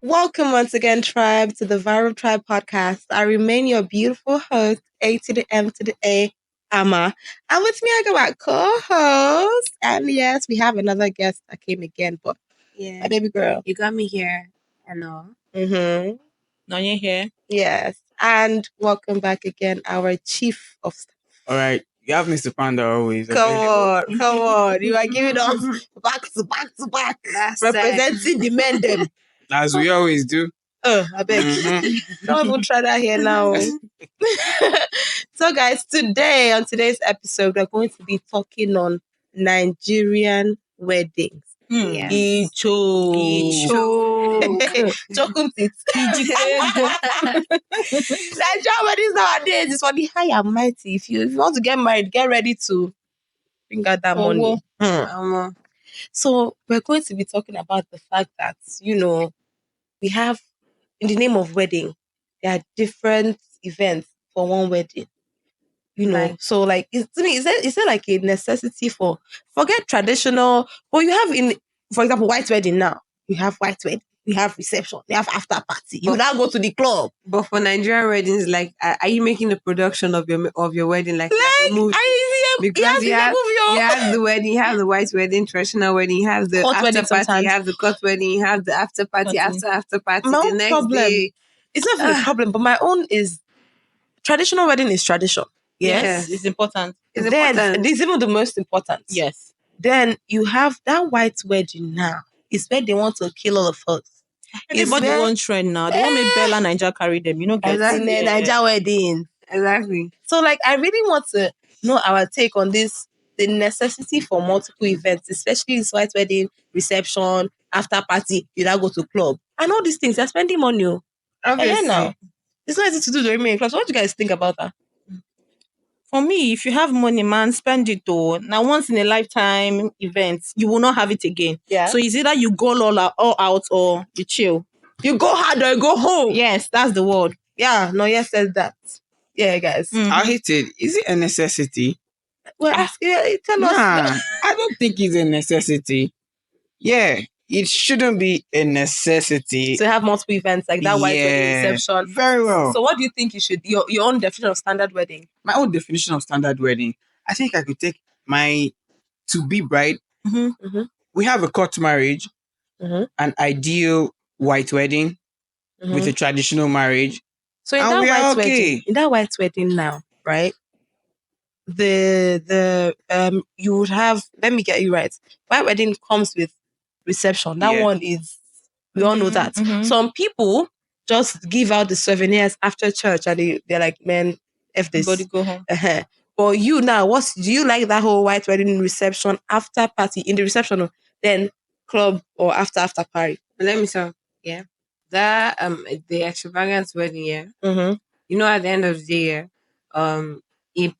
Welcome once again, Tribe, to the Viral Trybe podcast. I remain your beautiful host, A to the M to the A, Amar. And with me, I got my co-host. And yes, we have another guest that came again, but my baby girl. You got me here. Hello. Mm-hmm. Nonye here. Yes. And welcome back again, our chief of staff. All right. You have Mr. Panda always. Come on. You are giving us back to back. Representing the men them. As we always do. I beg. Don't even try that here now. So, guys, on today's episode, we're going to be talking on Nigerian weddings. Yes. Chokumtit. Nigerian weddings nowadays is for the high and mighty. If you want to get married, get ready to bring out that money. So, we're going to be talking about the fact that, we have, in the name of wedding, there are different events for one wedding. Right. So like, to me, is there like a necessity forget traditional, but you have for example, white wedding now. You have white wedding, you have reception, you have after party. You now go to the club. But for Nigerian weddings, like, are you making a production of your wedding like a movie? Because you have the wedding, you have the white wedding, traditional wedding, you have the Court after wedding party, sometimes. you have the court wedding, you have the after party, after party. My The own next problem. day. It's not even a problem, but my own is traditional wedding is tradition. Yes. It's important. It's Then important. this is even the most important. Yes. Then you have that white wedding now. It's where they want to kill all of us. Everybody wants trend now. They want me Bella Niger carry them. You know, guys. Exactly. In a Niger wedding. Exactly. So, like, I really want to know our take on this, the necessity for multiple events, especially this white wedding, reception, after party, you now go to club. And all these things, they're spending money. Obviously. Now. It's not easy to do the remaining clubs. What do you guys think about that? For me, if you have money, man, spend it though. Now, once in a lifetime event, you will not have it again. Yeah. So it's either you go all out or you chill. You go hard or you go home. Yes, that's the word. Yeah, Nonye says that. Yeah, guys. I hate it. Is it a necessity? Well, tell us. Nah, I don't think it's a necessity. Yeah, it shouldn't be a necessity. To have multiple events like that white wedding reception. Very well. So what do you think you should, your own definition of standard wedding? My own definition of standard wedding, I think I could take my to-be bride. Mm-hmm. We have a court marriage, an ideal white wedding with a traditional marriage. So in And that we are white okay. wedding, now, right? You would have, let me get you right. White wedding comes with reception. That one is, we all know that. Some people just give out the souvenirs after church and they're like, man, F this. Everybody go home. But you now, do you like that whole white wedding reception after party in the reception, then club or after party? Let me say, yeah. That the extravagance wedding, yeah. Mm-hmm. You know, at the end of the day, it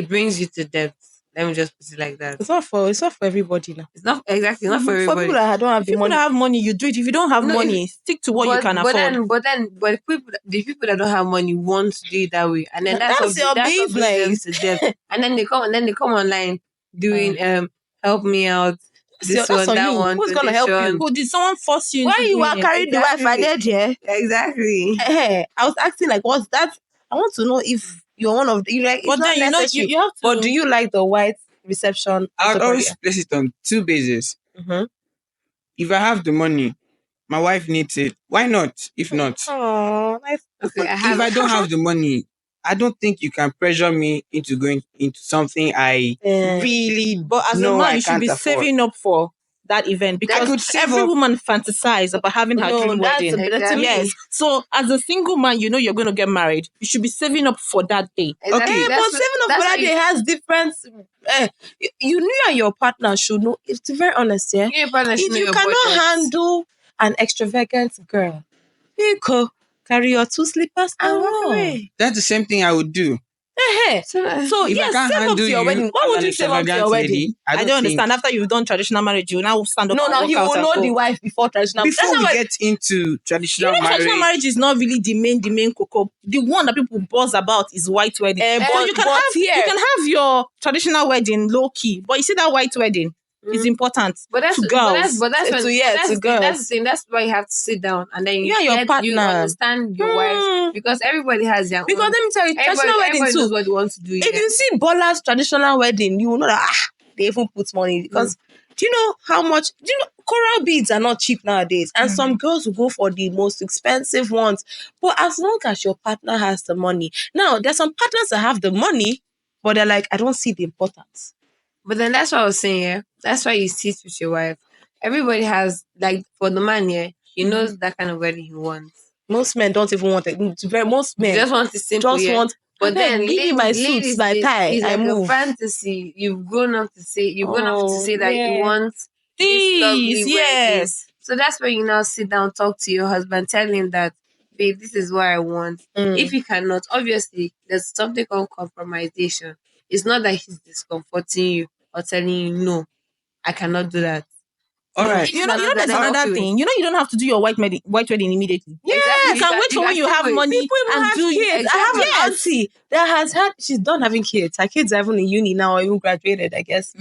brings you to debt. Let me just put it like that. It's not for everybody now. It's not exactly not for everybody. For people that don't have the If you money. don't have money, you do it. If you don't have money, stick to what you can afford. But the people that don't have money want to do it that way, and then That's your business. to debt. And then they come online doing help me out. This that's one, on that you. one. Who's gonna help you? Who did someone force you? Why into you doing are it? carrying the wife? I did, yeah. Exactly. I was asking like, what's that? I want to know if you're one of the, you like. But It's then not necessary. you have to. But do you like the white reception? I would always place it on two bases. Mm-hmm. If I have the money, my wife needs it. Why not? If not, Oh, nice. Okay, if I don't have the money, I don't think you can pressure me into going into something I really But as a know man, I you should can't be afford. saving up for that event because could save every up. woman fantasizes about having her dream wedding. Exactly. Yes. So as a single man, you know you're going to get married. You should be saving up for that day. Exactly. Okay, but saving up for that day has different. You and your partner should know. It's very honest, yeah. If you cannot handle an extravagant girl, you go carry your 2 slippers and walk away. That's the same thing I would do. So If yes, I can't save up handle to your you wedding. Why as would an you save up to your extravagant wedding? lady, I don't think- understand. After you've done traditional marriage, you now stand up. No, and now walk he out will and know go. the wife before traditional. Before That's we why- get into traditional marriage, Traditional marriage is not really the main cocoa. The one that people buzz about is white wedding. but you can have your traditional wedding low key, but you see that white wedding, is important But that's to girls. But that's when, to that's the thing, girls. that's the thing. That's why you have to sit down and then you Your you partner. understand your wife, because everybody has their Because own. let me tell you, traditional wedding Everybody too. knows what they want to do. If you see Bola's traditional wedding, you will know that they even put money. Because do you know how much? Do you know coral beads are not cheap nowadays, and some girls will go for the most expensive ones. But as long as your partner has the money, now there's some partners that have the money, but they're like, I don't see the importance. But then that's what I was saying. Yeah, that's why you sit with your wife. Everybody has, like, for the man. Yeah, he knows that kind of wedding he wants. Most men don't even want it. Most men They just want it simple. just want. But then, give me my suits, my tie, it's I like move. a fantasy. You've grown up to say. You've grown up to say that you yeah. want this lovely wedding. yes. So that's where you now sit down, talk to your husband, tell him that, babe, this is what I want. If he cannot, obviously, there's something called compromisation. It's not that he's discomforting you or telling you, no, I cannot do that. All right. You know, there's another thing. You know, you don't have to do your white wedding immediately. Yeah, Exactly. You can wait for when you have money people even and have do kids. Exactly. I have an auntie that has had. She's done having kids. Her kids are even in uni now, or even graduated, I guess.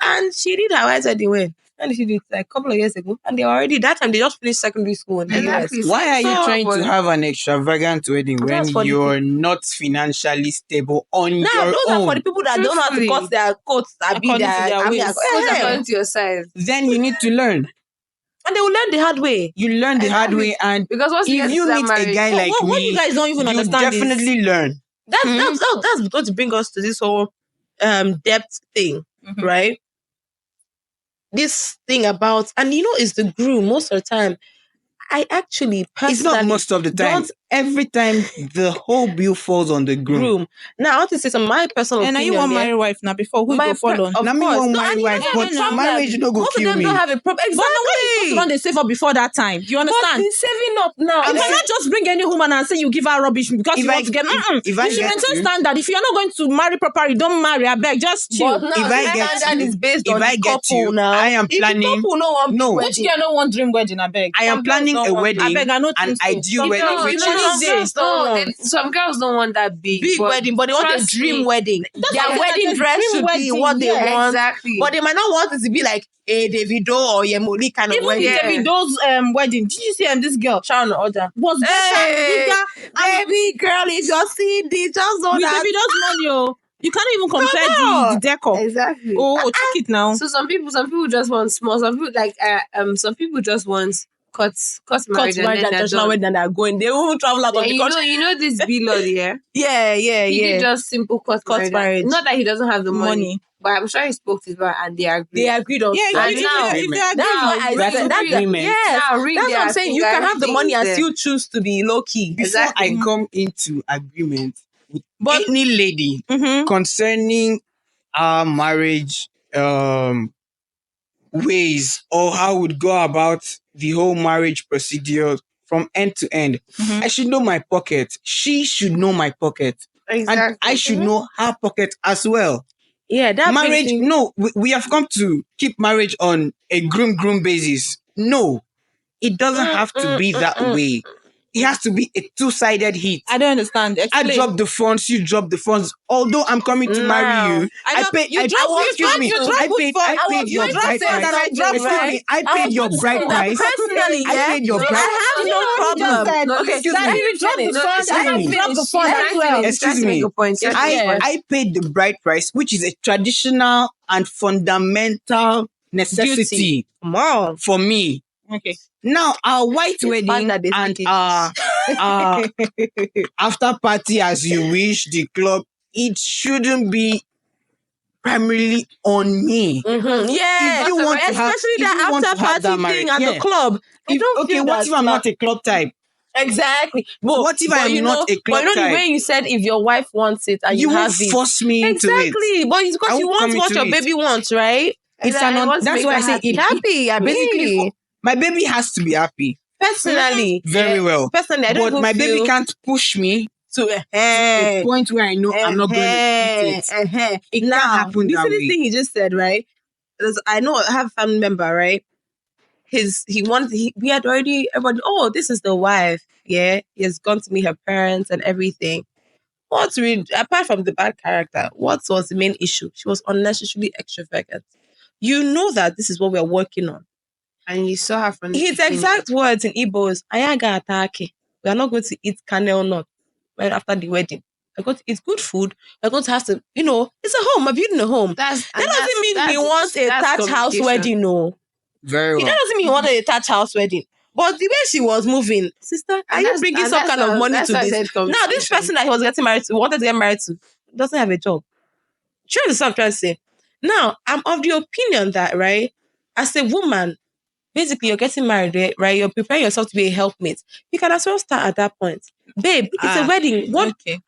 And she did her white wedding when. And she did it like a couple of years ago, and they already that time they just finished secondary school in the US. Why are you trying to have an extravagant wedding when you're not financially stable on your Now, those own? are for the people that don't know how to cut their coats. According to your size. Then you need to learn. And they will learn the hard way. You learn the hard way, and because once if you meet a guy like me, what you guys don't even you understand definitely learn. That's going to bring us to this whole depth thing, right? This thing about, and you know, it's the groom most of the time. I actually personally, it's not most of the time. Every time the whole bill falls on the groom. Now I want to say some my personal and opinion. And you want married wife now before who go follow? Now me want married wife, but marriage no go kill me. Don't have a problem. Exactly. But no one is supposed to run the save up before that time. You understand? But he's saving up now. You cannot just bring any woman and say you give her rubbish because you want to get. If I you should get maintain you, standard. If you're not going to marry properly, don't marry. I beg, just chill. But now, if I get that you, is based on if I get couple you, now. I am planning. If couple no, Which girl no want dream wedding? I beg. I am planning a wedding, I beg, I know an ideal wedding, which is some girls don't want that big wedding, but they want a dream wedding. Their wedding dress should be what they want. Exactly. But they might not want it to be like a Davido or Yemoli kind of wedding. Even Davido's wedding. Did you see this girl? Sharon Oda was baby girl, if you're seeing this, just know with that Davido's money, you can't even compare the decor. Exactly. Oh, check it now. So some people just want small. Some people some people just want cut marriage and traditional wedding and they're going. They will travel out of the country. You know this B-Lord, yeah? Yeah. He did just simple cut marriage. Not that he doesn't have the money. But I'm sure he spoke to his wife and they agreed. They agreed on if they agree, that's agreement. Yes, that's what I'm saying. You can have the money and still choose to be low key. Before I come into agreement with any lady concerning our marriage ways or how we'd go about the whole marriage procedure from end to end, I should know my pocket. She should know my pocket. Exactly. And I should know her pocket as well. Yeah, that marriage. No, we have come to keep marriage on a groom basis. No, it doesn't have to be that way. It has to be a two-sided hit. I don't understand. I drop the funds, you drop the funds. Although I'm coming to marry you, I paid your bride price. Personally, I paid your bride. I have no problem. Excuse me. I paid the bride price, which is a traditional and fundamental necessity for me. Okay. Now, our white wedding and our after party, as you wish, the club, it shouldn't be primarily on me. Yeah, if you want to have, especially the after party thing at the club. What if I'm not a club type? Exactly. What if I am not a club type? But the way you said, if your wife wants it and you have it, force me into it. Exactly, but it's because you want what your baby wants, right? That's why I say it happy. Basically. My baby has to be happy. Personally. Very well. Personally, I don't But my baby can't push me to a point where I know I'm not going to eat it. It can't happen that way. This thing he just said, right? I know I have a family member, right? We had already, everybody, this is the wife. Yeah. He has gone to meet her parents and everything. Apart from the bad character, what was the main issue? She was unnecessarily extravagant. you know that this is what we're working on. And you saw her from his exact words in Igbo is, Ayaga atake. We are not going to eat kernel nut right after the wedding. We're going to eat good food. We're going to have to, it's a home. I'm building a home. That doesn't mean he wants a thatch house wedding, no. Very well. That doesn't mean he wanted a thatch house wedding. But the way she was moving, sister, are you bringing some kind of money to this? Now, this person that he was getting married to, wanted to get married to, doesn't have a job. Do you understand what I'm trying to say? Now, I'm of the opinion that, right, as a woman, basically, you're getting married, right? You're preparing yourself to be a helpmate. You can as well start at that point. Babe, it's a wedding. One thing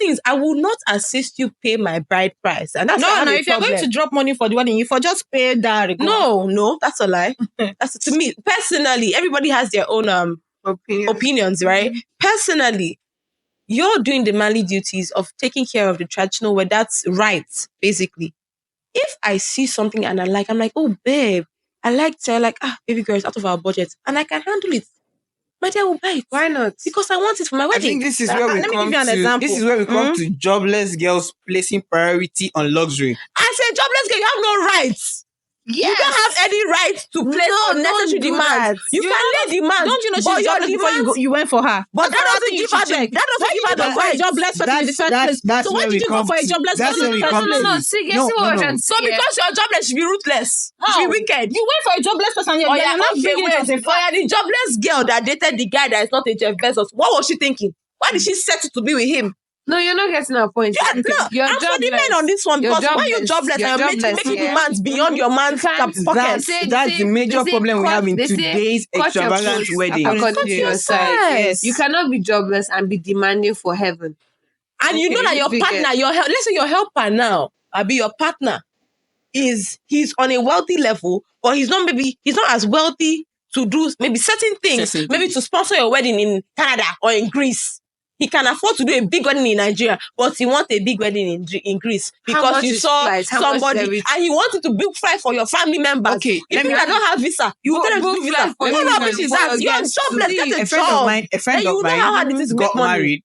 is, I will not assist you pay my bride price. And that's no, if you're going to drop money for the wedding, you for just pay that. No, that's a lie. That's to me, personally, everybody has their own opinions, right? Personally, you're doing the manly duties of taking care of the traditional way. That's right, basically. If I see something and I'm like, oh, babe, I like baby girl, it's out of our budget and I can handle it. My dear will buy it. Why not? Because I want it for my wedding. I think this is where we come to jobless girls placing priority on luxury. I said jobless girl, you have no rights. Yes. You don't have any right to place unnecessary demands. You can lay demands. Don't you know she's jobless before you went for her? But that doesn't give her the right. Jobless person in the first place. So why did you go for a jobless person in the first place? No. See, guess what we're trying to say. So because you're jobless, you should be ruthless. You should be wicked. You went for a jobless person and you're not bringing it as a fact. The jobless girl that dated the guy that is not a Jeff Bezos. What was she thinking? Why did she settle to be with him? No, you're not getting our point. I'm for the men on this one because when you're jobless and you're making demands beyond your man's pocket. That's the major problem we have in today's extravagant wedding. According to your side, you cannot be jobless and be demanding for heaven. And you know that your partner, let's say your helper now, Abi, your partner he's on a wealthy level, or he's not as wealthy to do maybe certain things, maybe to sponsor your wedding in Canada or in Greece. He can afford to do a big wedding in Nigeria, but he wants a big wedding in Greece because you saw somebody and he wanted to book flight for your family members. Okay, if you don't have visa, you will tell them to do visa. You're jobless. Get a job. A friend of mine got married.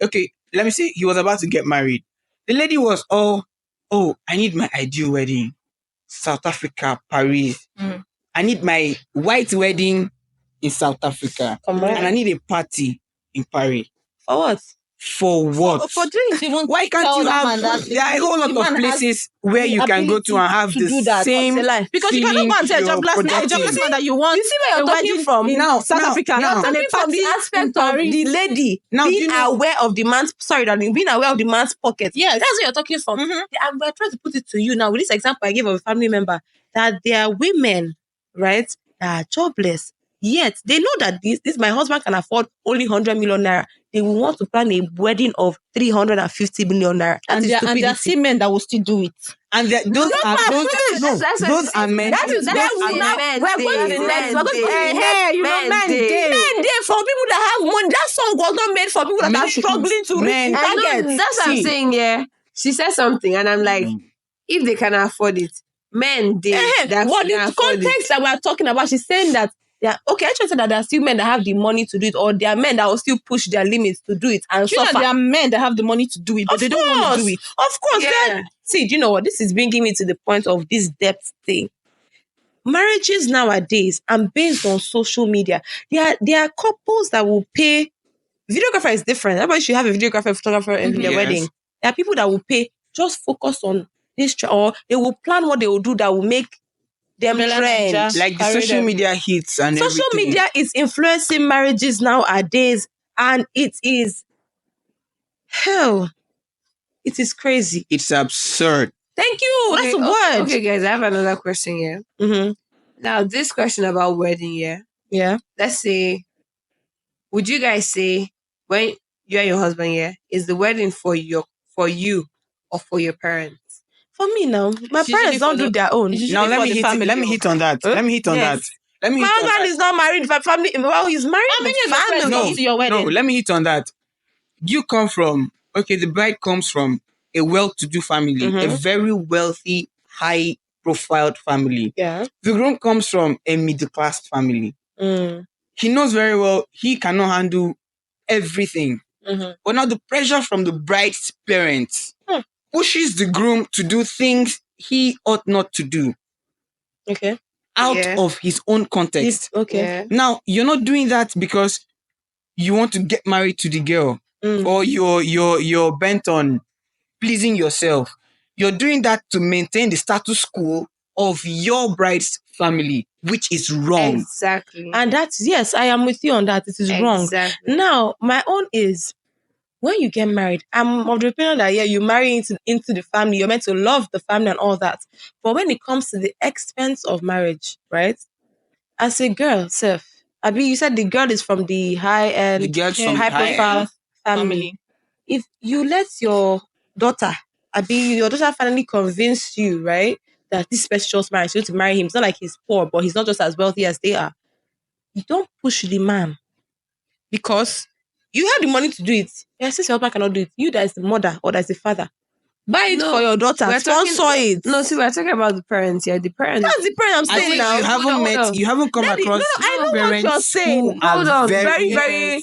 Okay, let me say he was about to get married. The lady was I need my ideal wedding, South Africa, Paris. I need my white wedding in South Africa, and I need a party in Paris. For what? For what? For drinks, even. Why can't you have? There are a whole lot of places where you can go to and have the same. Because you cannot go and say a jobless man that you want. You see where you're talking from? Now, South Africa. You're talking from the aspect of the lady being aware of the man's. Sorry, darling, being aware of the man's pocket. Yes, that's what you're talking from. And we're trying to put it to you now with this example I gave of a family member that there are women, right, that are jobless. Yet they know that this my husband can afford only 100 million naira. They will want to plan a wedding of 350 million naira. And there are still men that will still do it. And those are men. That is men. We're going to the next. We're going to men day for people that have money. That song was not made for people that are struggling to reach targets. That's what I'm saying. Yeah, she said something, and I'm like, if they can afford it, men day. What the context that we're talking about? She's saying that. Yeah, okay. I just said that there are still men that have the money to do it, or there are men that will still push their limits to do it and suffer. There are men that have the money to do it, but they don't want to do it. Of course. Yeah. See, do you know what? This is bringing me to the point of this depth thing. Marriages nowadays are based on social media. There are couples that will pay. Videographer is different. Everybody should have a videographer, photographer in their wedding. There are people that will pay, just focus on this, or they will plan what they will do that will make them trend. Like the social media hits and social media is influencing marriages nowadays, and it is hell. It is crazy. It's absurd. Thank you. That's the word. Okay, guys, I have another question here. Now, this question about wedding, yeah. Let's say, would you guys say when you and your husband, is the wedding for you or for your parents? For me now, my parents don't do their own. Now let me hit on that. Let me hit on that. My husband is not married for family. Well, he's married for family. To your wedding? No, let me hit on that. You come from, the bride comes from a well-to-do family, a very wealthy, high-profile family. Yeah. The groom comes from a middle-class family. He knows very well he cannot handle everything. But now the pressure from the bride's parents pushes the groom to do things he ought not to do. Okay. Out of his own context. Okay. Yeah. Now, you're not doing that because you want to get married to the girl or you're bent on pleasing yourself. You're doing that to maintain the status quo of your bride's family, which is wrong. Exactly. And that's, yes, I am with you on that. It is wrong. Exactly. Now, my own is, when you get married, I'm of the opinion that, yeah, you marry into the family, you're meant to love the family and all that. But when it comes to the expense of marriage, right? As a girl, Seth, Abi, you said the girl is from the high-end, The girls from high high profile end family. If you let your daughter, your daughter finally convince you, right, that this special marriage, you need to marry him. It's not like he's poor, but he's not just as wealthy as they are. You don't push the man because you have the money to do it. Yeah, since your husband cannot do it, you that is the mother or that is the father, buy it for your daughter. Sponsor it. No, see, we're talking about the parents here. The parents. That's the parent I'm I saying think now. you haven't come Daddy, across I know what parents you're saying. who are Hold on, very, very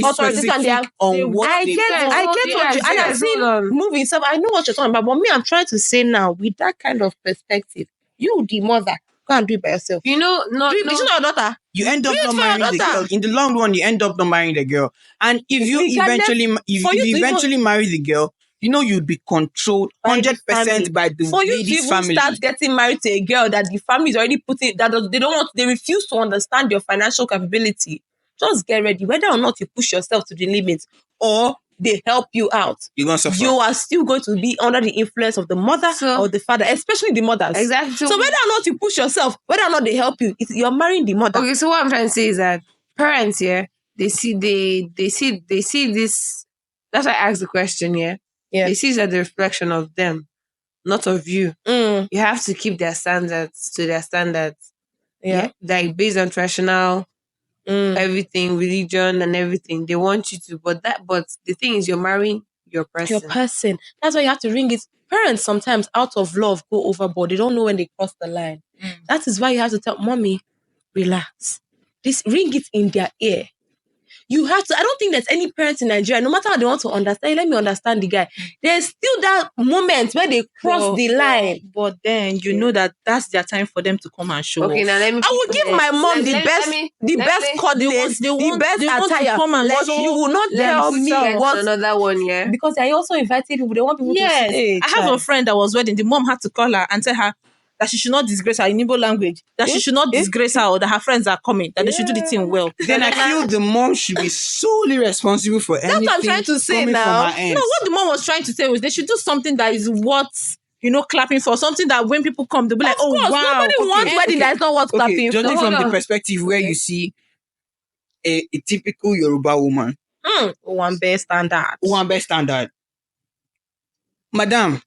specific on what I they get what you, and I've seen movies. So I know what you're talking about. But me, I'm trying to say now, with that kind of perspective, you, the mother, go and do it by yourself. You know, It's not your daughter. You end up Do it not for your marrying the daughter. girl. In the long run, you end up not marrying the girl. And if you eventually marry the girl, you know you'd be controlled By the 100% family. by the For you to lady's even family. start getting married to a girl that the family is already putting, they refuse to understand your financial capability. Just get ready. Whether or not you push yourself to the limit or they help you out, You're gonna suffer. you are still going to be under the influence of the mother or the father, especially the mothers. Exactly. So whether or not you push yourself, whether or not they help you, you're marrying the mother. Okay, so what I'm trying to say is that parents here, they see this. That's why I asked the question here. Yeah. They see it as the reflection of them, not of you. You have to keep their standards to their standards. Yeah. Like based on traditional everything, religion and everything. They want you to, but the thing is you're marrying your person. Your person. That's why you have to ring it. Parents sometimes out of love go overboard. They don't know when they cross the line. That is why you have to tell mommy, relax. Ring it in their ear. You have to. I don't think there's any parents in Nigeria, no matter how they want to understand, let me understand the guy. There's still that moment where they cross the line. But then you know that's their time for them to come and show Okay, off. now let me. I will give my mom the best coordinates, the best attire. Come and But you will not tell me what. Another one, yeah. Because I also invited people. They want people to say. I have a friend that was wedding. The mom had to call her and tell her that she should not disgrace her in Igbo language, that she should not disgrace her or that her friends are coming, that they should do the thing well. Then I feel the mom should be solely responsible for anything. That's what I'm trying to say now. No, what the mom was trying to say was they should do something that is worth, clapping for. Something that when people come, they'll be like, oh, wow. Nobody wants wedding that is not worth clapping for. Judging from the perspective where you see a typical Yoruba woman. One best standard. Madam,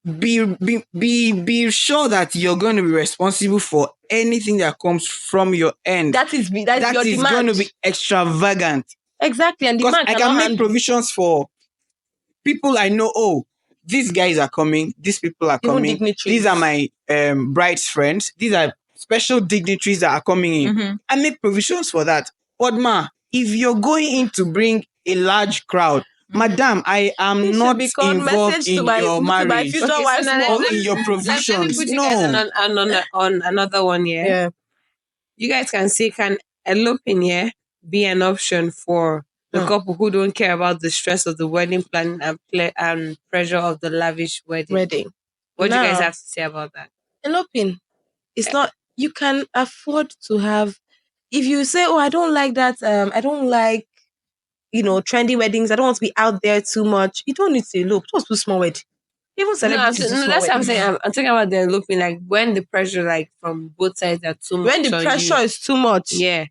be sure that you're going to be responsible for anything that comes from your end. That is your demand. Going to be extravagant. Exactly, and because I can make provisions for people I know. Oh, these guys are coming. These people are coming. These are my bride's friends. These are special dignitaries that are coming in. I make provisions for that. But if you're going in to bring a large crowd, Madam, I am not involved in your marriage or in your provisions. On another one, yeah. You guys can say, can eloping here be an option for the couple who don't care about the stress of the wedding planning and pressure of the lavish wedding? What do you guys have to say about that? Eloping, it's not. You can afford to have. If you say, "Oh, I don't like that," I don't like. Trendy weddings. I don't want to be out there too much. You don't need to elope. Just do small wedding. Even celebrities do small that's what I'm weddings. saying. I'm talking about the eloping, like when the pressure, from both sides, are too much. When the pressure is too much, yeah.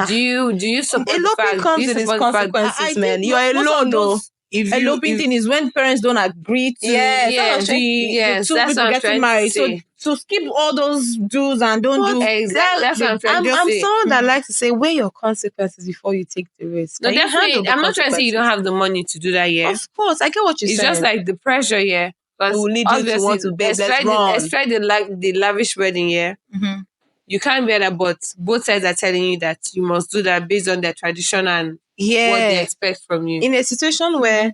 Do you support eloping comes with its consequences, man. You're alone, though. Eloping thing is when parents don't agree to the two people getting married. So skip all those do's and don't do. Exactly. That's what I'm trying to say. I'm someone that likes to say, weigh your consequences before you take the risk. No, definitely. I'm not trying to say you don't have the money to do that yet. Of course, I get what you're saying. It's just like the pressure, yeah. It will lead you to want to be especially the lavish wedding, yeah. You can't bear that, but both sides are telling you that you must do that based on their tradition and what they expect from you. In a situation where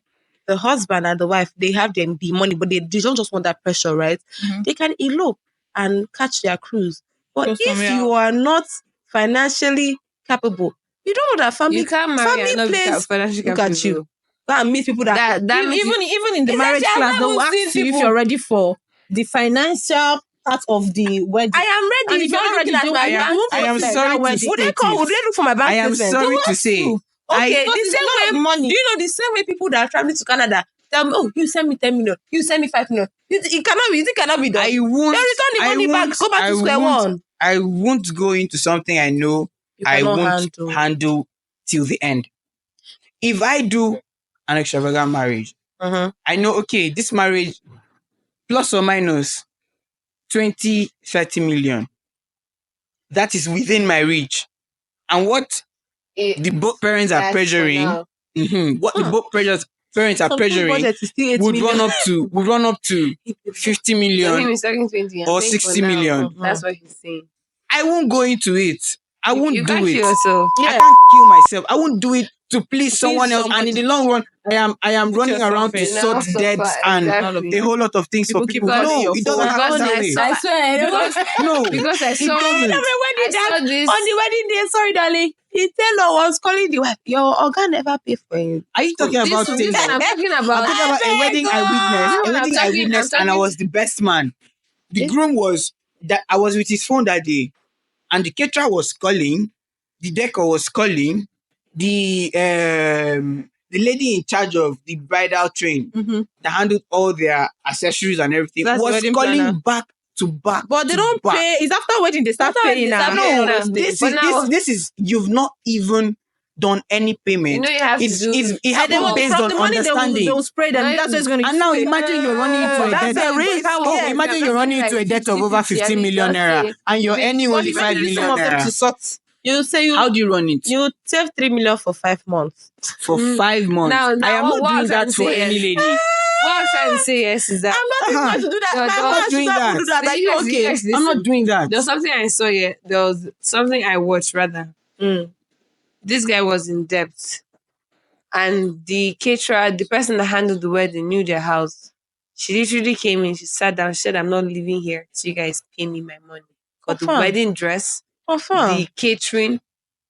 the husband and the wife, they have the money, but they don't just want that pressure, right? They can elope and catch their cruise. But if you are not financially capable, you don't know that family. You can't marry family and not plays. financially Look at you. Go and meet people that even in the marriage class, they will ask you if you're ready for the financial part of the wedding. I am ready. And If you're not looking at my bank, I am sorry to say would they look for my bank I am statement? sorry to say. Okay, the same way money. Do you know the same way people that are traveling to Canada tell me, oh, you send me 10 million, you send me 5 million. It cannot be done. I won't. They return the money back. Go back to square one. I won't go into something I know I won't handle till the end. If I do an extravagant marriage, I know, okay, this marriage plus or minus 20, 30 million. That is within my reach. And what the both parents are pressuring, what the both parents are pressuring would run up to 50 million or 60 million. That's what he's saying. I won't go into it. I won't do it. Yourself. I can't kill myself. I won't do it to please someone else. And in the long run, I am running around to sort debts and a whole lot of things for people. No, it doesn't happen that way. I swear. Because I saw this. On the wedding day, sorry, darling. The tailor was calling the wife. Your organ never pay for you. Are you talking about tailor? I'm talking about a wedding I witnessed, and I was the best man. The groom was that I was with his phone that day, and the caterer was calling, the decor was calling, the lady in charge of the bridal train that handled all their accessories and everything was calling back to back. But they don't pay. It's after wedding they start paying now. No, this is you've not even done any payment. You know you have to do. It happened based on understanding. They will spray them. That's what's going to. And now imagine you're running into a debt. Imagine you're running into a debt of over 15 million naira, and you're earning only 5 million naira. You say how do you run it? You save 3 million for 5 months. For 5 months. Now, I am not doing that for any lady. What I'm trying to say yes is that I'm not going to do that. I'm not doing that. I'm not doing that. There's something I saw here. There was something I watched rather. This guy was in debt, and the caterer, the person that handled the wedding, knew their house. She literally came in. She sat down. She said, "I'm not leaving here so you guys pay me my money." Got the wedding dress, the catering,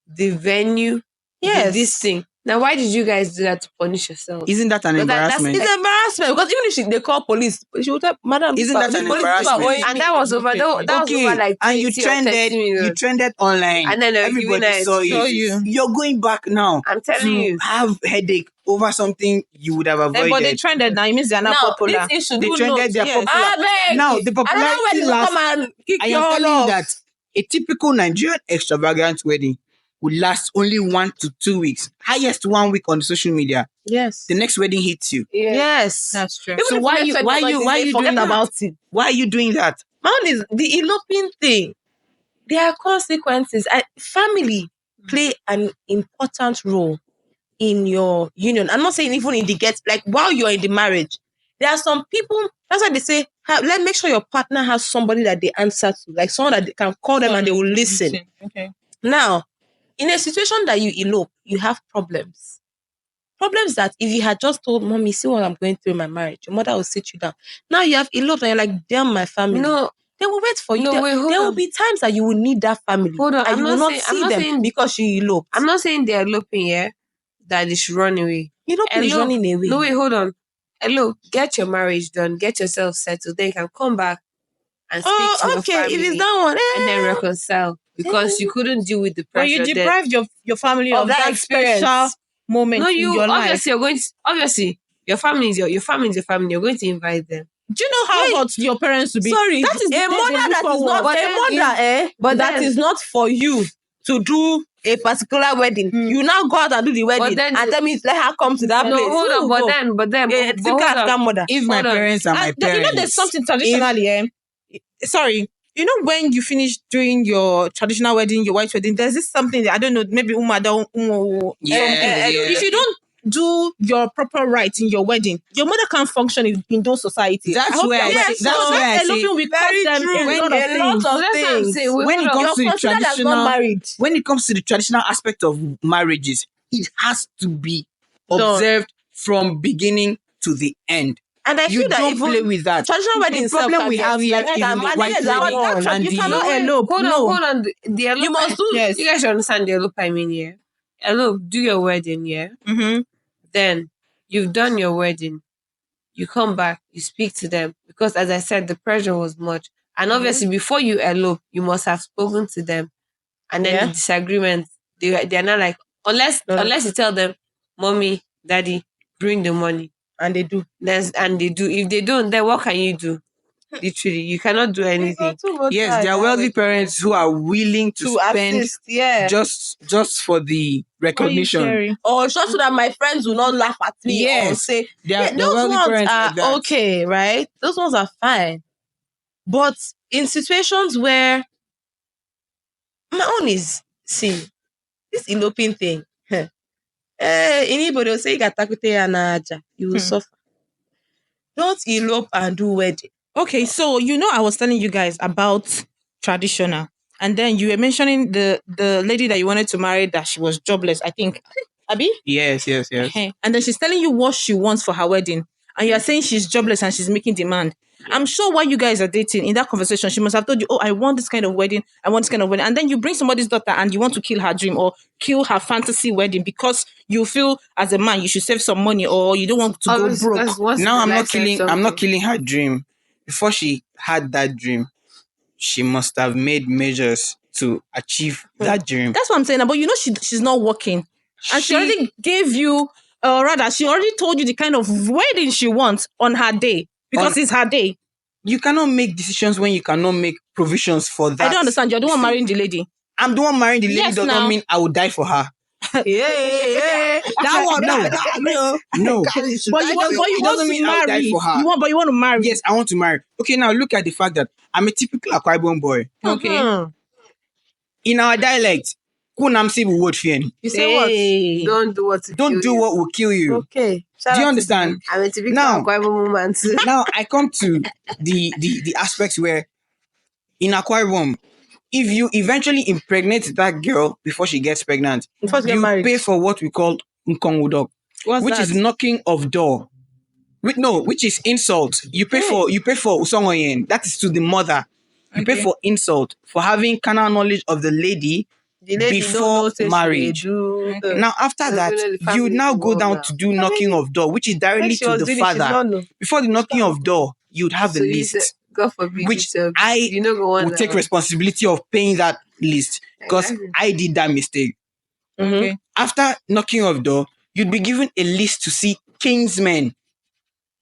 the venue, this thing. Now, why did you guys do that to punish yourself? Isn't that an embarrassment? It's embarrassment because even if they call police, she would tell, "Madam, isn't that an embarrassment?" And that was over. That was over like 20 you trended online, and then everybody saw you. You're going back now. I'm telling you, have headache over something you would have avoided. But they trended now. It means they're not popular. They trended. They're popular. Now the popularity lasts. I am telling you that a typical Nigerian extravagant wedding would last only 1 to 2 weeks. Highest 1 week on social media. Yes. The next wedding hits you. Yes. That's true. So why are you doing about it? Why are you doing that? Man, is the eloping thing. There are consequences. Family play an important role in your union. I'm not saying even in the like while you're in the marriage. There are some people, that's why they say, make sure your partner has somebody that they answer to. Like someone that they can call them and they will listen. Okay. Now, in a situation that you elope, you have problems. Problems that if you had just told mommy, see what I'm going through in my marriage, your mother will sit you down. Now you have eloped and you're like, damn, my family. No. They will wait for you. No, there will be times that you will need that family. Hold on. And you will not see them because you eloped. I'm not saying they're eloping here, that they should run away. Eloping is running away. No, wait, hold on. Hello, get your marriage done, get yourself settled, then you can come back and speak to your family. If it's that one, and then reconcile. Because you couldn't deal with the pressure. But you deprived your family of that special moment in your life. Obviously, your family is your family is your family. You're going to invite them. Do you know how hot your parents to be? Sorry, that is a mother that is not but that is not for you to do a particular wedding. You now go out and do the wedding, and tell me let her come to that place. Hold on, but then, if my parents are my parents, you know, there's something traditionally. Sorry. You know, when you finish doing your traditional wedding, your white wedding, there's this something that I don't know, maybe if you don't do your proper rites in your wedding, your mother can't function in those societies. That's where I say when it comes to the traditional aspect of marriages, it has to be observed from beginning to the end. And I You feel that don't even play with that. traditional wedding The problem we have here is the white wedding and you the cannot elope. Hold no. on. The elope, you must do. Yes. you guys should understand the elope I mean here. Elope, do your wedding, yeah? Mm-hmm. Then you've done your wedding. You come back, you speak to them. Because as I said, the pressure was much. And obviously, before you elope, you must have spoken to them. And then the disagreement, they're not like, unless you tell them, mommy, daddy, bring the money. And they do. And they do. If they don't, then what can you do? Literally, you cannot do anything. Yes, there are wealthy parents who are willing to spend assist, just for the recognition. Or just so that my friends will not laugh at me or say, there those wealthy ones parents are like that. okay, right? Those ones are fine. But in situations where my own is, see, this eloping thing, anybody will say you will suffer. Don't elope and do wedding. Okay, so I was telling you guys about traditional, and then you were mentioning the lady that you wanted to marry that she was jobless, I think. Abi? Yes. And then she's telling you what she wants for her wedding, and you are saying she's jobless and she's making demand. I'm sure while you guys are dating, in that conversation, she must have told you, oh, I want this kind of wedding, I want this kind of wedding. And then you bring somebody's daughter and you want to kill her dream or kill her fantasy wedding because you feel as a man you should save some money or you don't want to go broke. Now I'm not killing her dream. Before she had that dream, she must have made measures to achieve that dream. That's what I'm saying. But she's not working. And she already gave you, she already told you the kind of wedding she wants on her day. Because it's her day. You cannot make decisions when you cannot make provisions for that. I don't understand. You're the one marrying the lady. I'm the one marrying the lady. Does not mean I will die for her. That one, no. But you want to marry. You want to marry. Yes, I want to marry. Okay, now look at the fact that I'm a typical Okpegbue boy. Okay. In our dialect, kunamsi will word fear. You say what? Don't do what will kill you. Okay. Do you understand? I'm a typical Okpegbue woman too. Now I come to the aspects where in Akwa, if you eventually impregnate that girl before she gets pregnant, you pay for what we call nkongudok, which is knocking of door. Which is insult. You pay for usongoyen. That is to the mother. You pay for insult for having carnal knowledge of the lady before marriage. Now after that, you now go down to do knocking of door, which is directly to the father. Before the knocking of door, you'd have the list. God forbid, which I will take responsibility of paying that list because I did that mistake. Okay. After knocking of door, you'd be given a list to see kinsmen,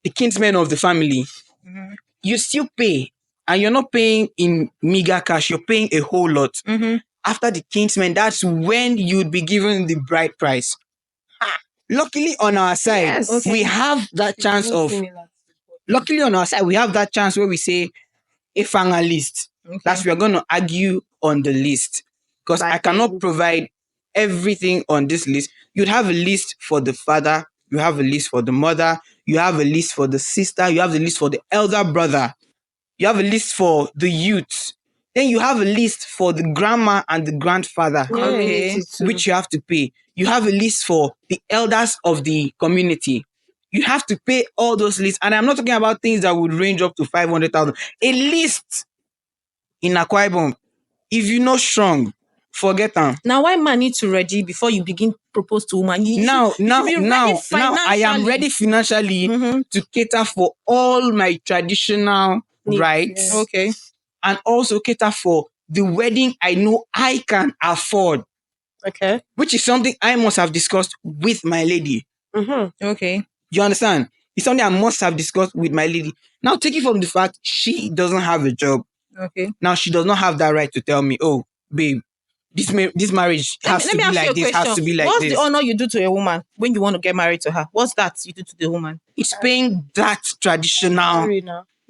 the kinsmen of the family. Mm-hmm. You still pay, and you're not paying in meager cash. You're paying a whole lot. Mm-hmm. After the kinsmen, that's when you'd be given the bride price. Luckily on our side, we have that chance of. Luckily on our side, we have that chance where we say a final list. Okay. That's we are going to argue on the list. Because I cannot provide everything on this list. You'd have a list for the father. You have a list for the mother. You have a list for the sister. You have a list for the elder brother. You have a list for the youth. Then you have a list for the grandma and the grandfather, which you have to pay. You have a list for the elders of the community. You have to pay all those lists. And I'm not talking about things that would range up to 500,000. A list in Akwa, if you're not strong, forget them. Now, why man need to ready before you begin propose to woman? Now, I am ready financially to cater for all my traditional rights. Yeah. Okay. And also cater for the wedding I know I can afford. Okay. Which is something I must have discussed with my lady. Okay. You understand? It's something I must have discussed with my lady. Now, taking from the fact she doesn't have a job. Okay. Now, she does not have that right to tell me, oh, babe, this marriage has to be like this, has to be like What's this. the honor you do to a woman when you want to get married to her? What's that you do to the woman? It's paying that traditional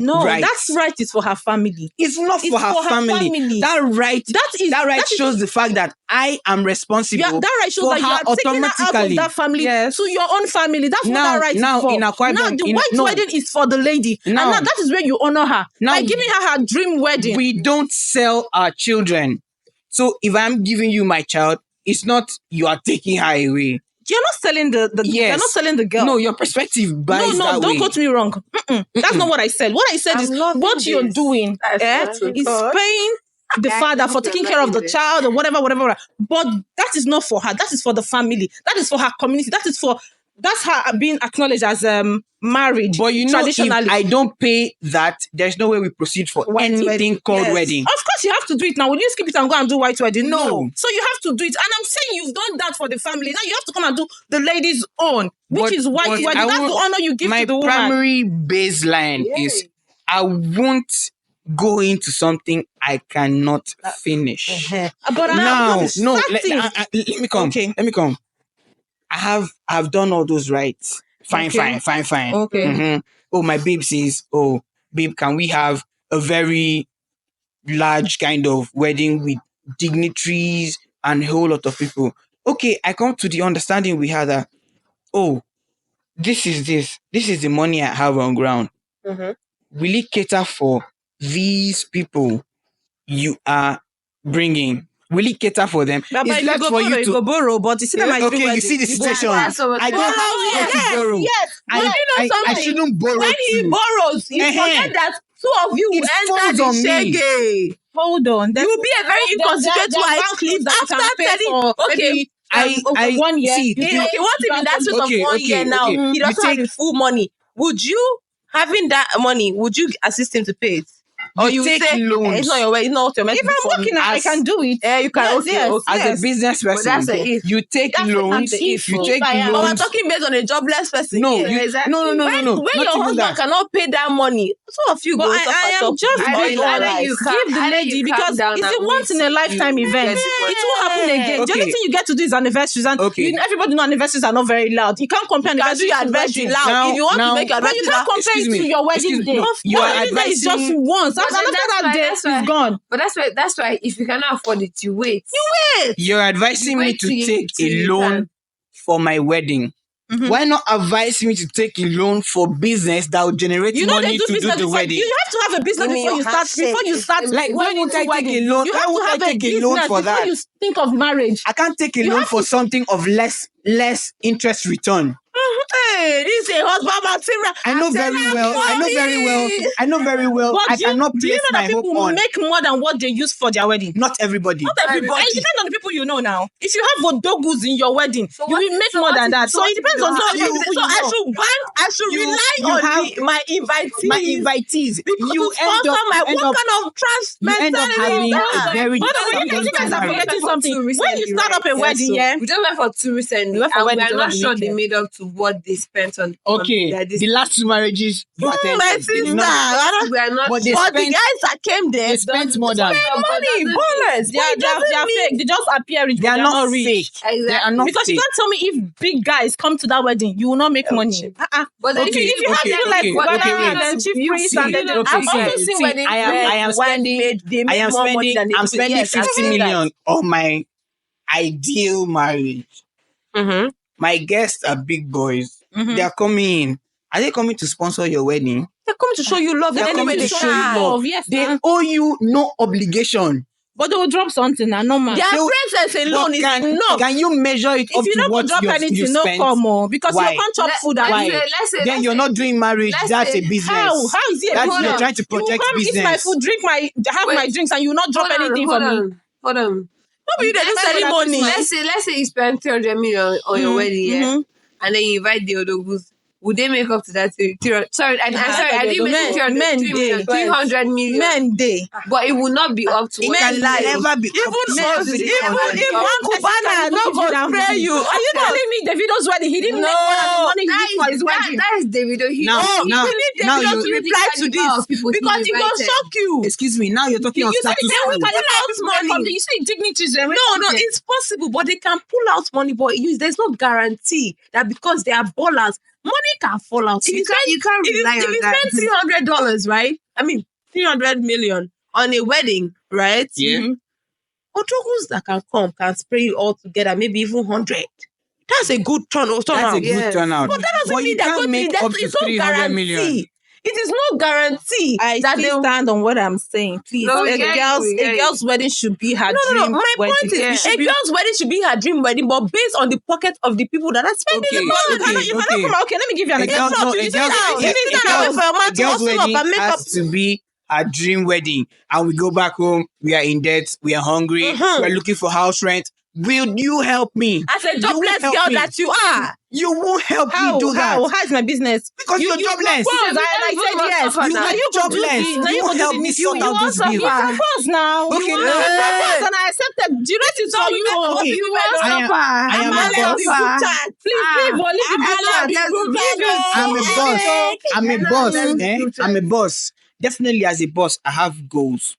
No, right. That right is for her family. It's not for her family. That right shows the fact that I am responsible. Yeah, that right shows for that you her are taking her out of that family to your own family. That's what that right is for. In Akwa now, the white wedding is for the lady. Now, and now that is where you honor her. By giving her dream wedding. We don't sell our children. So if I'm giving you my child, it's not you are taking her away. you're not selling the Yes. you're not selling the girl. No, your perspective buys No, that don't way. quote me wrong. That's not what I said. What I said I'm is loving what you're this. doing is paying the father for taking care of the child or whatever. But that is not for her. That is for the family. That is for her community. That's her being acknowledged as married. But you know, traditionally. if I don't pay that, there's no way we proceed for anything called wedding. Of course, you have to do it now. Will you skip it and go and do white wedding? No. So you have to do it. And I'm saying you've done that for the family. Now you have to come and do the lady's own, which But- is white but wedding. I That's the won't- honor you give My to the woman. primary baseline is I won't go into something I cannot finish. But Now, no, let starting. me come. Okay. Let me come. I've done all those rights. Fine. Okay. Okay. Mhm. Oh, my babe says, oh, babe, can we have a very large kind of wedding with dignitaries and a whole lot of people? Okay, I come to the understanding we had that, oh, this is the money I have on ground. Will it cater for these people you are bringing? Will it cater for them? But It's you left go for borrow, you to. borrow, but you see them Okay, you see the situation. that's what I don't I'm have to borrow. Yes. I, But you know I something? shouldn't borrow When he too. borrows, you forget that two of you It will enter falls the on me. shege. Hold on. You will be a very inconsiderate wife. If after telling, okay, I 1 year. see. okay, what if in that space of Okay, 1 year now, okay. he doesn't You have the full money? Would you, having that money, would you assist him to pay it? Or you take say, loans. it's not your way, it's not what you're meant If to do I'm for working, me. I can do it. You can, Yes, okay, yes. okay. As a business person, that's a if. you take That's loans. the if. You take But we're loans. talking based on a jobless person. No, here. you, exactly. no. When Not your even husband that. cannot pay that money, some of you But go I suffer am just I begging don't that like. you give the lady because it's a once in a lifetime event. It won't happen again. The only Okay. thing you get to do is anniversaries, and Okay. everybody know anniversaries are not very loud. You can't compare You can do anniversaries your to anniversary weddings. loud. Now- If you want now- to make your But you anniversary can't loud, compare it Excuse to me. your wedding Excuse me. day. No, you Your are wedding day is just advising- once. But And after that day, that's why- it's gone. But that's why if you cannot afford it, you wait. You're advising me Wait to till you- take till a you loan can. for my wedding. Why not advise me to take a loan for business that will generate You know money they do to do business the before. wedding? You have to have a business Give me before your you start. handshake. Before you start. Like, why going won't into I take wedding. a loan? You Why have to won't I have a take a loan business for before that? you think of marriage. I can't take a loan for something of less interest return. hey, this is a husband material. I know very well. But I cannot do you place know my that hope people on. make more than what they use for their wedding? Not everybody. Not everybody. It depends on the people you know now. If you have Odogus in your wedding, you will make more than that. So it depends on some people you know. I should rely on my invitees. My invitees. You to end sponsor up, my you end what up, kind of trans you end up having mentality? very. Hold on, you guys are forgetting something. When you start up a wedding, We just went for 2 recently, We went for and wedding we're over not the sure they weekend. made up to what they spent on. Okay, the last 2 marriages you My attended, sister, they did not- We are not. But they but the spent, guys that came there they spent more than. money, ballers. they are fake. They just appear rich. They are not rich. fake. Exactly. They are not Because you fake. can't tell me if big guys come to that wedding, you will not make money. But If you have people like Ghana and then Chief Priest and then I've also seen weddings I am when they I make am more money spending. than they I'm put. spending Yes, I've 50 seen that. million on my ideal marriage. My guests are big boys. They are coming in. Are they coming to sponsor your wedding? They're coming to show you love. They're Anyway, coming they to show you can. love. Yes, They ma'am. owe you no obligation. But they will drop something now, no man. Their They will- presence alone But is can, enough. can you measure it up If you to don't go what drop you anything, no spent? come on. Because Why? you can't chop food at Why? Let's say, Then you're not doing marriage. let's That's say- a business. How is it? That's Hold you're on. trying to You will protect come business. eat my food, have my Wait. drinks, and you will not drop anything for me. Hold on. Maybe they do ceremony. Let's say you spend 300 million on your wedding, yeah, and then you invite the Odogus. Would they make up to that? Sorry, I'm sorry, I didn't Men- mention men 300 million. Men day. But it will not be up to It what can you never be Even up to if one Cubana no go spray you. Are you telling me Davido's wedding? He didn't make more than the money he did for his wedding. That is Davido. Now Davido you- to reply to this because it will shock you. Excuse me. Now you're talking of You see, status then we quo. can pull out money. You see, dignitaries. No, it's possible, but they can pull out money, but there's no guarantee that because they are ballers, money can fall out. You can't rely on if that. you spend $300, right? I mean, 300 million on a wedding, right? Yeah. Otogus that can come can spray you all together, maybe even 100. That's a good turnout. That's a good Yes. turnout. But that doesn't But mean you that can't going make to up be to it's no 300 million. guarantee. it is no guarantee I that still they stand on what I'm saying. Please, No, we a get a girl's wedding should be her dream My wedding. point is, Yeah. a girl's wedding should be her dream wedding, but based on the pocket of the people that are spending Okay, the money. Okay, let me give you an A girl, example. no, a girl's wedding has to be a dream wedding, and we go back home. We are in debt. We are hungry. We are looking for house rent. Will you help me? As a You jobless won't help girl me. that you are. You won't help me do that How is my business? because you're jobless. Proposed, and I said yes. You Now are you go do jobless. this. Now You you go won't do help this. me sort out this bill. You propose now. Okay, You now- propose and I accepted. Do you know it is for you? Okay. You want I am- suffer. I am Amar a boss. suffer. Please leave or leave the I'm a boss. I'm a boss. Let's I'm a boss. Definitely, as a boss, I have goals.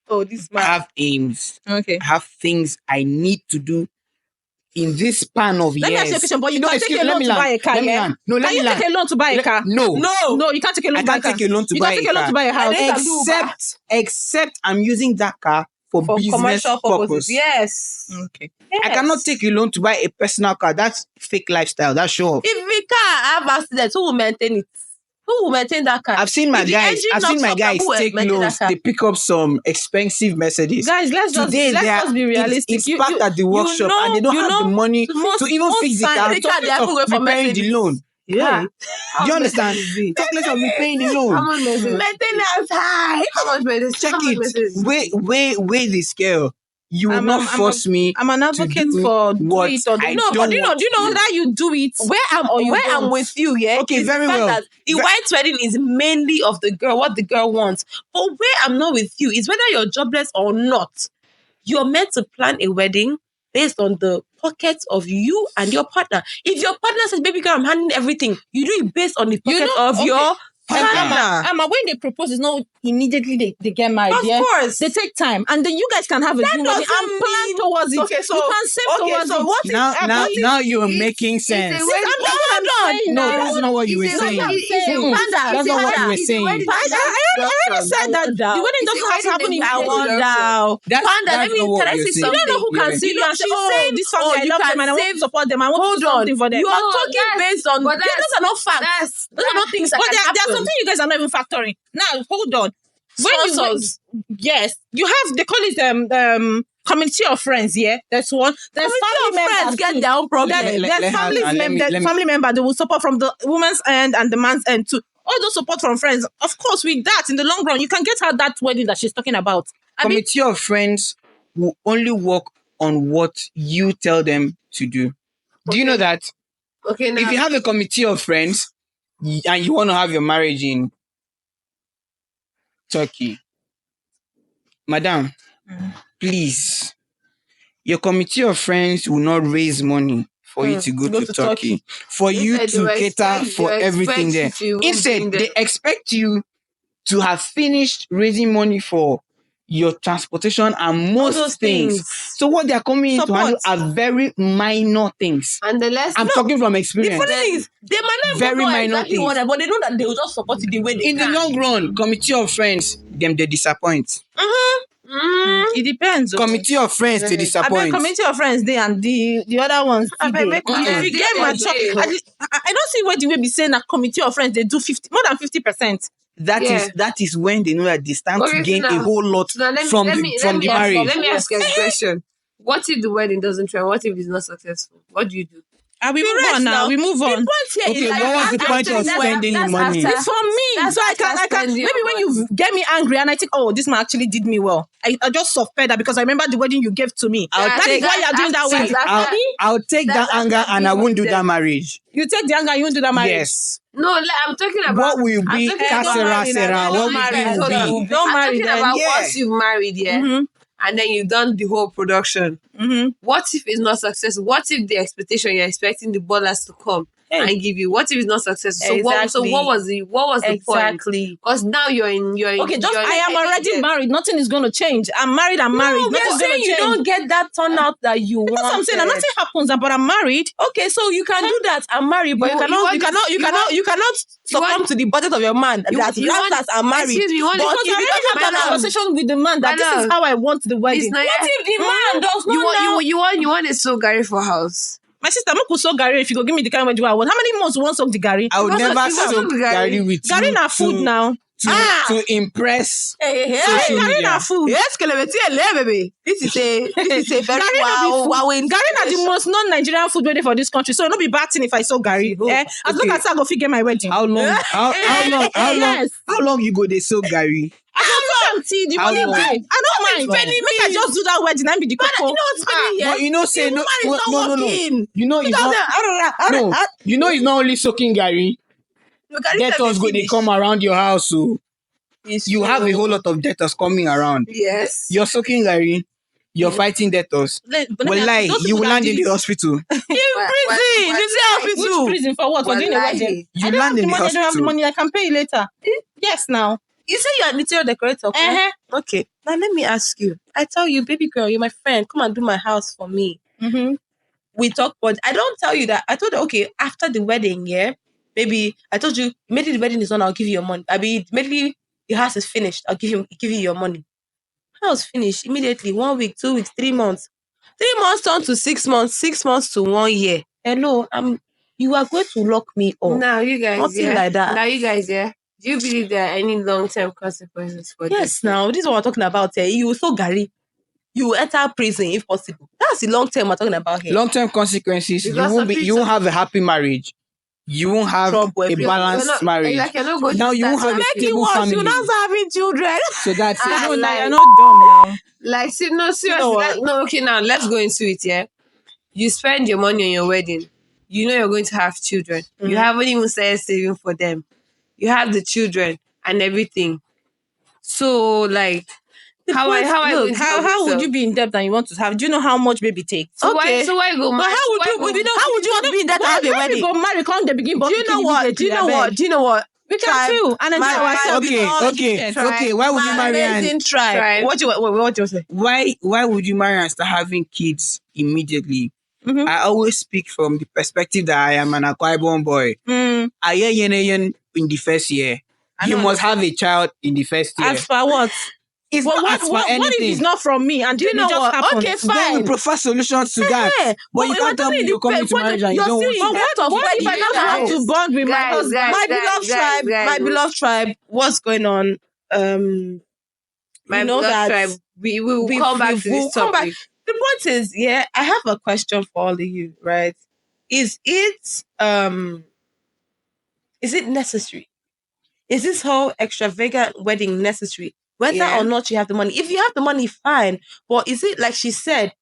Oh, this I man. have aims. Okay. I have things I need to do in this span of Let years. me ask you a question, but you No, can't take excuse- a let loan me to land. buy a car, Let me yeah? land. No, let Can me you land. take a loan to buy a car? No. No, you can't take a loan I to buy a can't car. take a loan to You buy can't take a loan car. to buy a house. Except I'm using that car for business commercial purposes. purpose. Yes. Okay. I cannot take a loan to buy a personal car. That's fake lifestyle. That's show off. If the car have accident, who will maintain it? Who will maintain that car? I've seen my If the guys. engine I've seen knocks my up, guys who will take maintain that loans. car? They pick up some expensive Mercedes. Guys, let's Today they are just be realistic. It's parked at the workshop and they don't have the money to even fix the car. the car, they are Talk going of for repaying the Mercedes. loan. Yeah. Do you understand? Talk less of repaying the loan. How much message? Maintenance high. How much message? Check How much it. message? Weigh the scale. You will not force me. I'm an advocate do for do what it or I no, but don't do you know want that you do it? Where I'm don't. with you, yeah. Okay, is very the fact well. That the white wedding is mainly of the girl, what the girl wants. But where I'm not with you is whether you're jobless or not. You're meant to plan a wedding based on the pockets of you and your partner. If your partner says, "Baby girl, I'm handling everything," you do it based on the pocket of your partner. When they propose, it's not immediately they get married. Of yeah? course. They take time, and then you guys can have a dream wedding and doesn't plan mean- towards it. Okay, so- you can save okay, towards so it. what if- Now you're making sense. I'm saying No, now. that's not what you were It's saying. what I'm saying. That's not what you were saying. I already said that the wedding doesn't have to happen in I one wonder. That's Panda, let not me what can I you're say saying. You don't know who can Yeah. see you and say, she's "Oh, saying, this family, I you love can them and I want to save- support them. I want to do something for them." You are No, talking that's- based on. but Those are not facts. Those are not things that But can there's happen. something you guys are not even factoring. Now, hold on. Sponsors. Yes, you have, they call it community of friends, yeah? That's one. There's family members friends get too. their own problem. There's Let me- family member they will support from the woman's end and the man's end too. All those support from friends. Of course, with that, in the long run, you can get her that wedding that she's talking about. Committee of friends will only work on what you tell them to do. Do you know that? Okay, now. If you have a committee of friends and you want to have your marriage in Turkey, madam, please, your committee of friends will not raise money for you to go to Turkey. For you Instead, to they cater expect- for they everything there. expect you to Instead, bring they them. expect you to have finished raising money for your transportation and most those things. things. So what they are coming in to Support. handle are very minor things. And the less I'm talking from The experience. funny thing is, they might not Very even know minor exactly things. what, but they know that they will just support it the way they In the can. long run, committee of friends, them they disappoint. It depends. Committee of friends, they I bet disappoint. community of friends they and the other ones. I bet make If you get they mature, dey. I don't see where the way be saying that committee of friends they do 50 more than 50%. That is when they know that they stand to Okay, gain so a now- whole lot So now from the marriage. Let me ask you a question. What if the wedding doesn't try? What if it's not successful? What do you do? We move rest on now. now. We move on. The point here Okay, is what that was the point of spending the money? It's for me, That's so I can after spending maybe when your you get me angry and I think, oh, this man actually did me well. I just soft that because I remember the wedding you gave to me. I'll That take- is why you're doing that See, wedding. I'll take that That's anger after and I won't do them. that marriage. You take the anger, you won't do that marriage. Yes. No, I'm talking about. What will I'm be talking about- casera sera? What Don't marry, will hold on. be? Don't I'm marry talking then. about Yeah. once you've married, yeah, Mhm. and then you've done the whole production. Mhm. What if it's not successful? What if the expectation you're expecting the ballers to come and give you? What if it's not successful? So Exactly. what was the point? Exactly. Because now you're in. Okay, just you're in I am already yeah. married. Nothing is going to change. I'm married. I'm married. No, Nothing's they're going saying to you change. don't get that turnout that you want. That's what I'm saying. And nothing happens, but I'm married. Okay, so you can do that and marry, but you cannot succumb to the budget of your man. That I'm married. Excuse me, Because I already have that conversation with the man that this is how I want the wedding. It's not. What if the man does not know? You want a soul Gary for house. My sister, I'm not so Gary if you go give me the kind of wedding I want. How many months you want soak the Gary? I would was never not- it was soak not Gary. Gary with Gary you na food now. to impress social Gary media. na food. Yes, baby. This is a very Gary na be food. Gary na the most non-Nigerian food ready for this country. So it'll not be bad thing if I saw Gary. As long as I go fit get my wedding. How long? Yes. How long you go they soak Gary? I go put am till the How money long? die. I don't mind. Make I just do that wedding and be the cocoa. But you know, say no. No. You know, it's not. No, No. you know, it's not only soaking Gary. Debtors go they come around your house, so you have a whole lot of debtors coming around. Yes. You're soaking Gary. You're fighting debtors. Well, lie, you will land in the hospital. In prison. You say hospital. Which prison for what? For doing a wedding? You I don't have land the in the money. I don't have the hospital. money. I can pay you later. Yes, now. You say you're an interior decorator. Okay? Uh-huh. Okay. Now let me ask you. I tell you, baby girl, you're my friend. Come and do my house for me. Mm-hmm. We talk, but I don't tell you that. I told you, okay, after the wedding, yeah, maybe I told you, immediately the wedding is on, I'll give you your money. I mean, immediately the house is finished, I'll give you your money. House finished immediately. 1 week, 2 weeks, 3 months. 3 months turned to 6 months, 6 months to 1 year. Hello, you are going to lock me up. Now you guys, Nothing like that. Now you guys, do you believe there are any long-term consequences for this? Yes, now this is what we're talking about here. You so Gary. You will enter prison if possible. That's the long term we're talking about here. Long-term consequences. Because You won't have a happy marriage. You won't have Trouble a everywhere. balanced marriage. Like you're not going Now to you won't start have a something. stable family. You're not having children. So that's it. No, like- you're not dumb now. Like, no, seriously. You know what? No, okay, now let's go into it, yeah? You spend your money on your wedding. You know you're going to have children. Mm-hmm. You haven't even started saving for them. You have the children and everything. So, like, how would you be in debt and you want to have? Do you know how much baby takes? So Okay. why go? But how would you want to be in that to have a wedding? Go marry, come they begin. Do you know what? Do you know what? We can feel and enjoy ourselves. Okay. Why would you marry amazing and tribe. What you say? why would you marry and start having kids immediately? Mhm. I always speak from the perspective that I am an Okpegbue boy. I hear in the first year. You must have a child in the first year. As for what? It's Well, not as for what if anything. it's not from me and Do you know just what? happens? Okay, Then fine. we prefer solutions to that. But you can't tell me you're coming to marriage and you don't want. What if I don't have to bond with my Guys, husband? My beloved tribe, what's going on? My you know beloved that tribe, we will come back to this topic. The point is, yeah, I have a question for all of you, right? Is it necessary? Is this whole extravagant wedding necessary? Whether or not you have the money. If you have the money, fine. But is it like she said,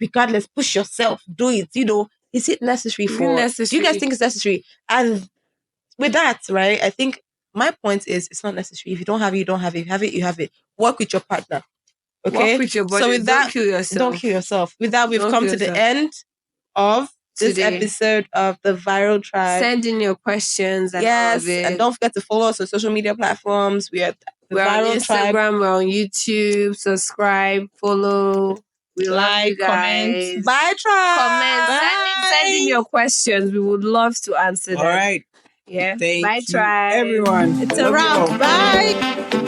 regardless, push yourself, do it, is it necessary Is it for Do necessary? you guys think it's necessary? And with that, right, I think my point is it's not necessary. If you don't have it, you don't have it. If you have it, you have it. Work with your partner. Okay. Work with your body. So with Don't that, kill yourself. don't kill yourself. With that, we've Don't come kill to the yourself. end of this Today. episode of the Viral Trybe. Send in your questions and all Yes, of it. and don't forget to follow us on social media platforms. We are the We're on Viral Trybe. Instagram, we're on YouTube. Subscribe, follow. We love you guys. comment. Bye, Tribe. Comment. Send in your questions. We would love to answer them. All right. Yeah. Thank Bye, you, Tribe. everyone. It's a Love you wrap. all. Bye.